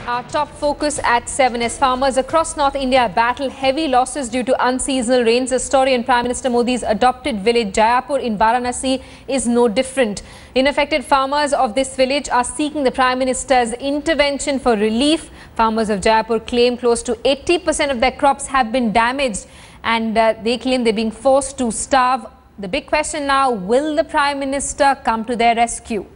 Our top focus at 7 as farmers across North India battle heavy losses due to unseasonal rains. The story in Prime Minister Modi's adopted village Jayapur in Varanasi is no different. Unaffected farmers of this village are seeking the Prime Minister's intervention for relief. Farmers of Jayapur claim close to 80% of their crops have been damaged and they claim they're being forced to starve. The big question now, will the Prime Minister come to their rescue?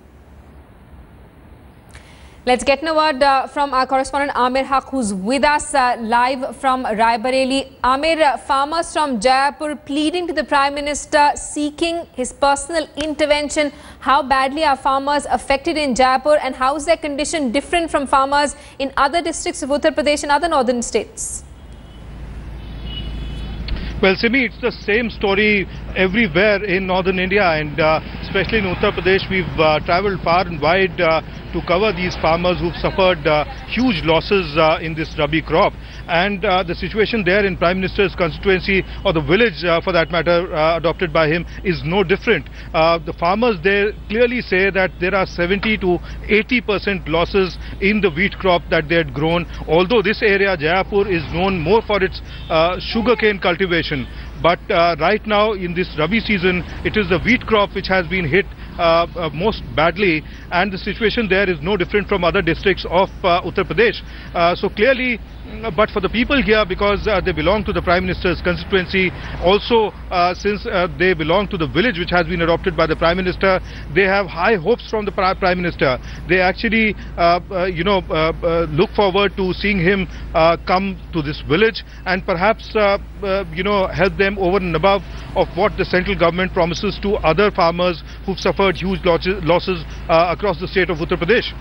Let's get a word from our correspondent Amir Haq, who's with us live from Raebareli. Amir, farmers from Jayapur pleading to the Prime Minister, seeking his personal intervention. How badly are farmers affected in Jayapur and how is their condition different from farmers in other districts of Uttar Pradesh and other northern states? Well, Simi, it's the same story everywhere in northern India, and especially in Uttar Pradesh. We've travelled far and wide to cover these farmers who've suffered huge losses in this Rabi crop. And the situation there in Prime Minister's constituency, or the village for that matter, adopted by him, is no different. The farmers there clearly say that there are 70 to 80% losses in the wheat crop that they had grown. Although this area, Jayapur, is known more for its sugarcane cultivation. But right now in this Rabi season, it is the wheat crop which has been hit most badly, and the situation there is no different from other districts of Uttar Pradesh. So clearly, but for the people here, because they belong to the Prime Minister's constituency, also since they belong to the village which has been adopted by the Prime Minister, they have high hopes from the Prime Minister. They actually, look forward to seeing him come to this village and perhaps, help them over and above of what the central government promises to other farmers who've suffered huge losses across the state of Uttar Pradesh.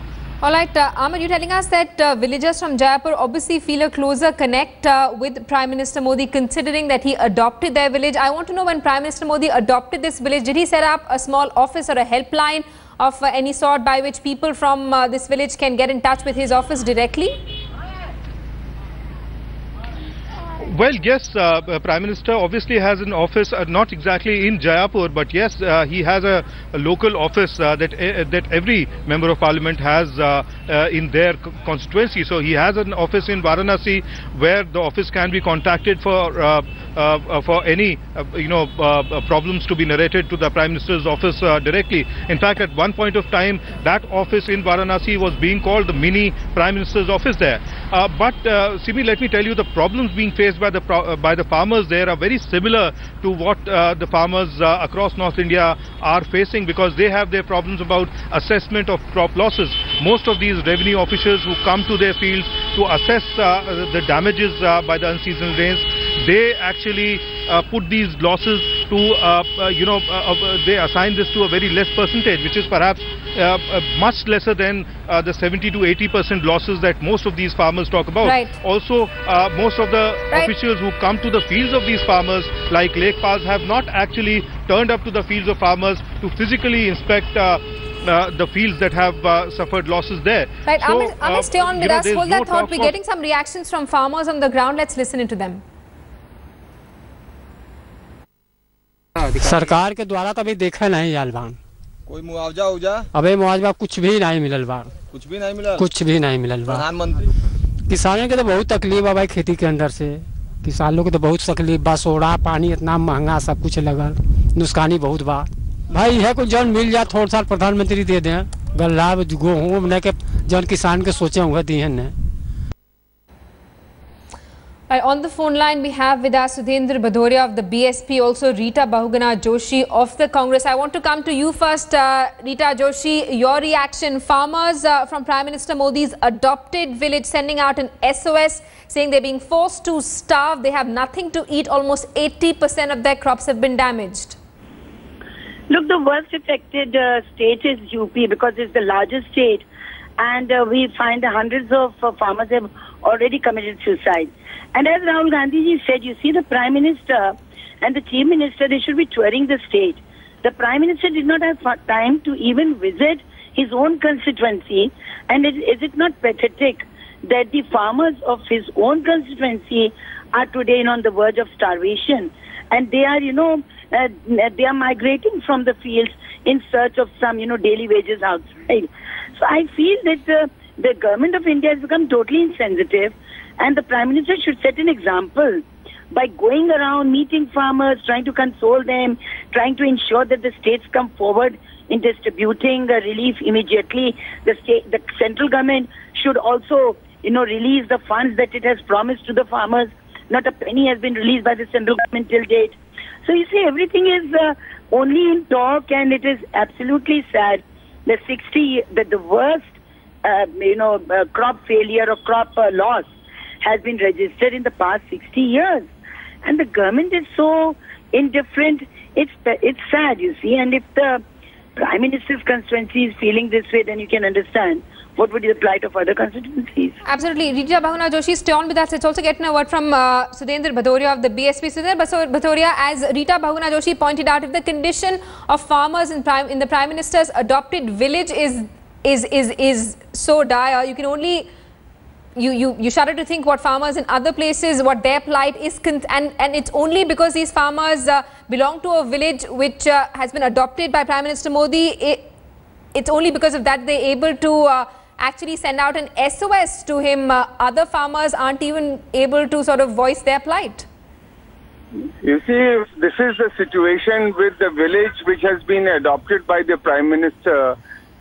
All right, Amir, you're telling us that villagers from Jayapur obviously feel a closer connect with Prime Minister Modi, considering that he adopted their village. I want to know, when Prime Minister Modi adopted this village, did he set up a small office or a helpline of any sort by which people from this village can get in touch with his office directly? Well, yes, Prime Minister obviously has an office, not exactly in Jayapur, but yes, he has a local office that every member of parliament has in their constituency. So he has an office in Varanasi where the office can be contacted for any problems to be narrated to the Prime Minister's office directly. In fact, at one point of time, that office in Varanasi was being called the mini Prime Minister's office there. But Simi, let me tell you, the problems being faced by the farmers there are very similar to what the farmers across North India are facing, because they have their problems about assessment of crop losses. Most of these revenue officials who come to their fields to assess the damages by the unseasonal rains, they actually put these losses to, they assign this to a very less percentage, which is perhaps much lesser than the 70 to 80% losses that most of these farmers talk about. Right. Also, most of the officials who come to the fields of these farmers, like Lekpals, have not actually turned up to the fields of farmers to physically inspect the fields that have suffered losses there. Right, So, Amir, stay on with us. Hold that thought. We're of getting some reactions from farmers on the ground. Let's listen into them. सरकार के द्वारा तो अभी देखा नहीं यार बाण कोई मुआवजा उजा अबे मुआवजा कुछ भी नहीं मिलल बाण कुछ भी नहीं मिला प्रधानमंत्री किसानों के तो बहुत तकलीफ है भाई खेती के अंदर से किसानों को तो बहुत तकलीफ बा सोड़ा पानी इतना महंगा सब कुछ लगल नुकसानी बहुत बा भाई है कुछ जन मिल जाए थोड़ा सा प्रधानमंत्री दे दें गल्ला गेहूं ने के जन किसान के सोचे हुए दिए ने On the phone line, we have with us Sudhendra Bhadoria of the BSP, also Rita Bahuguna Joshi of the Congress. I want to come to you first, Rita Joshi. Your reaction: farmers from Prime Minister Modi's adopted village sending out an SOS saying they're being forced to starve. They have nothing to eat. Almost 80% of their crops have been damaged. Look, the worst affected state is UP because it's the largest state, and we find that hundreds of farmers have already committed suicide. And as Rahul Gandhi ji said, you see, the Prime Minister and the Chief Minister, they should be touring the state. The Prime Minister did not have time to even visit his own constituency. And is it not pathetic that the farmers of his own constituency are today on the verge of starvation? And they are, they are migrating from the fields in search of some, daily wages outside. So I feel that the government of India has become totally insensitive, and the Prime Minister should set an example by going around meeting farmers, trying to console them, trying to ensure that the states come forward in distributing relief immediately. The central government should also, release the funds that it has promised to the farmers. Not a penny has been released by the central government till date. So you see, everything is only in talk, and it is absolutely sad that the worst, crop failure or crop loss has been registered in the past 60 years. And the government is so indifferent. It's sad, you see. And if the Prime Minister's constituency is feeling this way, then you can understand what would be the plight of other constituencies. Absolutely. Rita Bahuna Joshi, stay on with us. Let's also get a word from Sudhendra Bhadoria of the BSP. Sudhendra Bhadoria, as Rita Bahuna Joshi pointed out, if the condition of farmers in the Prime Minister's adopted village is so dire, you can only you shudder to think what farmers in other places, what their plight is, and it's only because these farmers belong to a village which has been adopted by Prime Minister Modi. It's only because of that they're able to actually send out an SOS to him. Other farmers aren't even able to sort of voice their plight. You see, this is the situation with the village which has been adopted by the Prime Minister.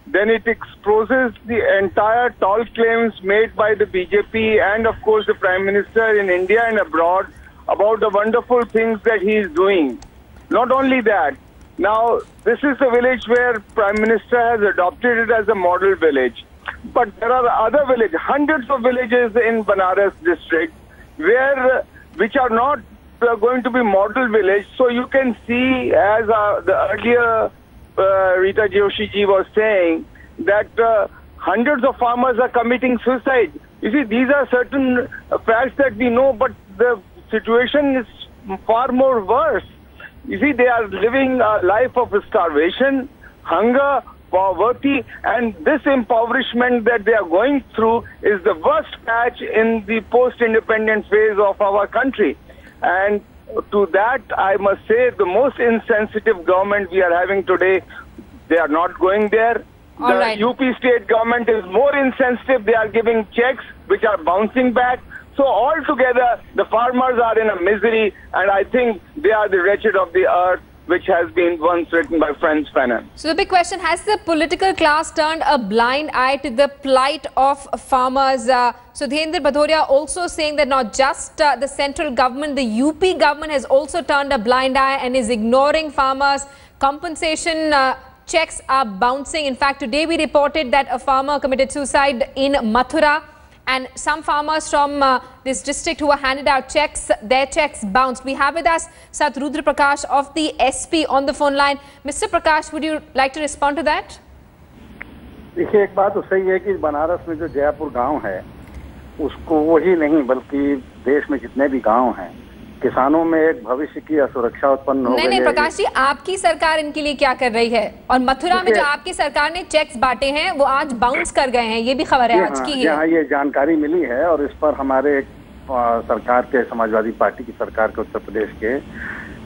Then it exposes the entire tall claims made by the BJP and, of course, the Prime Minister in India and abroad about the wonderful things that he is doing. Not only that, now this is the village where Prime Minister has adopted it as a model village. But there are other villages, hundreds of villages in Banaras district, which are not going to be model village. So you can see, as the earlier Rita Joshi ji was saying, that hundreds of farmers are committing suicide. You see, these are certain facts that we know, but the situation is far more worse. You see, they are living a life of starvation, hunger, poverty, and this impoverishment that they are going through is the worst patch in the post-independence phase of our country. And to that, I must say, the most insensitive government we are having today, they are not going there. The UP state government is more insensitive. They are giving checks which are bouncing back. So altogether, the farmers are in a misery, and I think they are the wretched of the earth, which has been once written by Franz Fanon. So the big question, has the political class turned a blind eye to the plight of farmers? Sudhendra Bhadoria also saying that not just the central government, the UP government has also turned a blind eye and is ignoring farmers. Compensation checks are bouncing. In fact, today we reported that a farmer committed suicide in Mathura. And some farmers from this district who were handed out checks, their checks bounced. We have with us Sat Rudra Prakash of the SP on the phone line. Mr. Prakash, would you like to respond to that? देखिए, एक बात तो सही है कि बनारस में जो जयपुर गांव है, उसको वही नहीं बल्कि देश में जितने भी गांव हैं, किसानों में एक भविष्य की असुरक्षा उत्पन्न हो गई है। नहीं प्रकाश जी, आपकी सरकार इनके लिए क्या कर रही है? और मथुरा में जो आपकी सरकार ने चेक्स बांटे हैं वो आज बाउंस कर गए हैं, ये भी खबर है आज की। यहाँ ये जानकारी मिली है और इस पर हमारे सरकार के समाजवादी पार्टी की सरकार के उत्तर प्रदेश के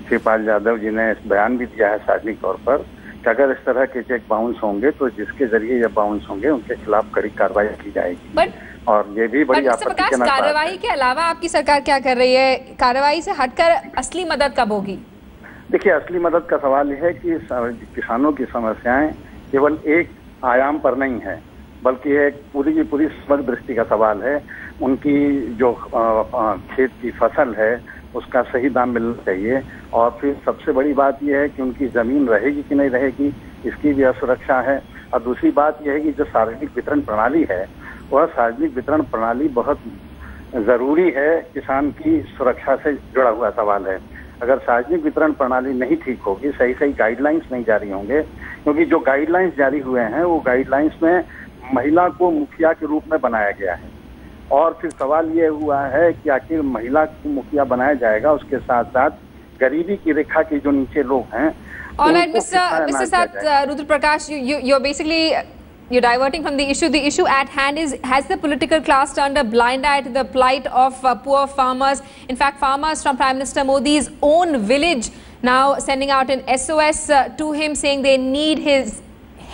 शिवपाल यादव जी ने बयान भी दिया है सार्वजनिक तौर पर कि अगर इस तरह के चेक बाउंस होंगे तो जिसके जरिए ये बाउंस होंगे उनके खिलाफ कड़ी कार्रवाई की जाएगी। और ये भी बड़ी आपत्तिजनक कार्रवाई के अलावा आपकी सरकार क्या कर रही है? कार्रवाई से हटकर असली मदद कब होगी? देखिए, असली मदद का सवाल यह है कि किसानों की समस्याएं केवल एक आयाम पर नहीं है, बल्कि एक पूरी की पूरी समग्र दृष्टि का सवाल है। उनकी जो खेत की फसल है उसका सही दाम मिलना चाहिए, और फिर सबसे बड़ी बात यह है कि उनकी जमीन रहेगी कि नहीं रहेगी, इसकी भी असुरक्षा है। और दूसरी बात यह है कि जो सार्वजनिक वितरण प्रणाली है, वह सार्वजनिक वितरण प्रणाली बहुत जरूरी है, किसान की सुरक्षा से जुड़ा हुआ सवाल है। अगर सार्वजनिक वितरण प्रणाली नहीं ठीक होगी, सही गाइडलाइंस नहीं जारी होंगे, क्योंकि जो गाइडलाइंस जारी हुए हैं वो गाइडलाइंस में महिला को मुखिया के रूप में बनाया गया है, और फिर सवाल ये हुआ है कि आखिर महिला को मुखिया बनाया जाएगा, उसके साथ साथ गरीबी की रेखा के जो नीचे लोग हैं। All right, Mr. Sat Rudra Prakash, you're basically you're diverting from the issue. The issue at hand is, has the political class turned a blind eye to the plight of poor farmers? In fact, farmers from Prime Minister Modi's own village now sending out an SOS to him, saying they need his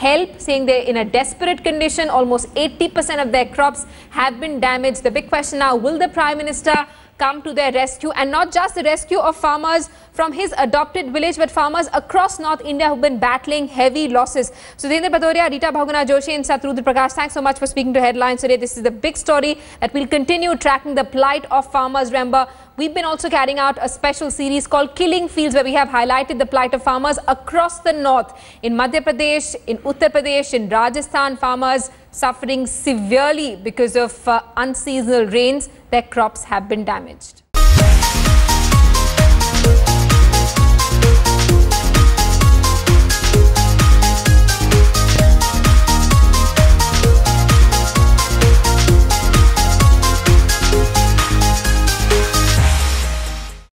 help, saying they're in a desperate condition. Almost 80% of their crops have been damaged. The big question now, will the Prime Minister come to their rescue, and not just the rescue of farmers from his adopted village, but farmers across North India who've been battling heavy losses. Sudhendra Bhadoria, Rita Bhaguna Joshi and Satrudra Prakash, thanks so much for speaking to Headlines today. This is the big story that we'll continue tracking, the plight of farmers. Remember, we've been also carrying out a special series called Killing Fields, where we have highlighted the plight of farmers across the north. In Madhya Pradesh, in Uttar Pradesh, in Rajasthan, farmers suffering severely because of unseasonal rains. Their crops have been damaged.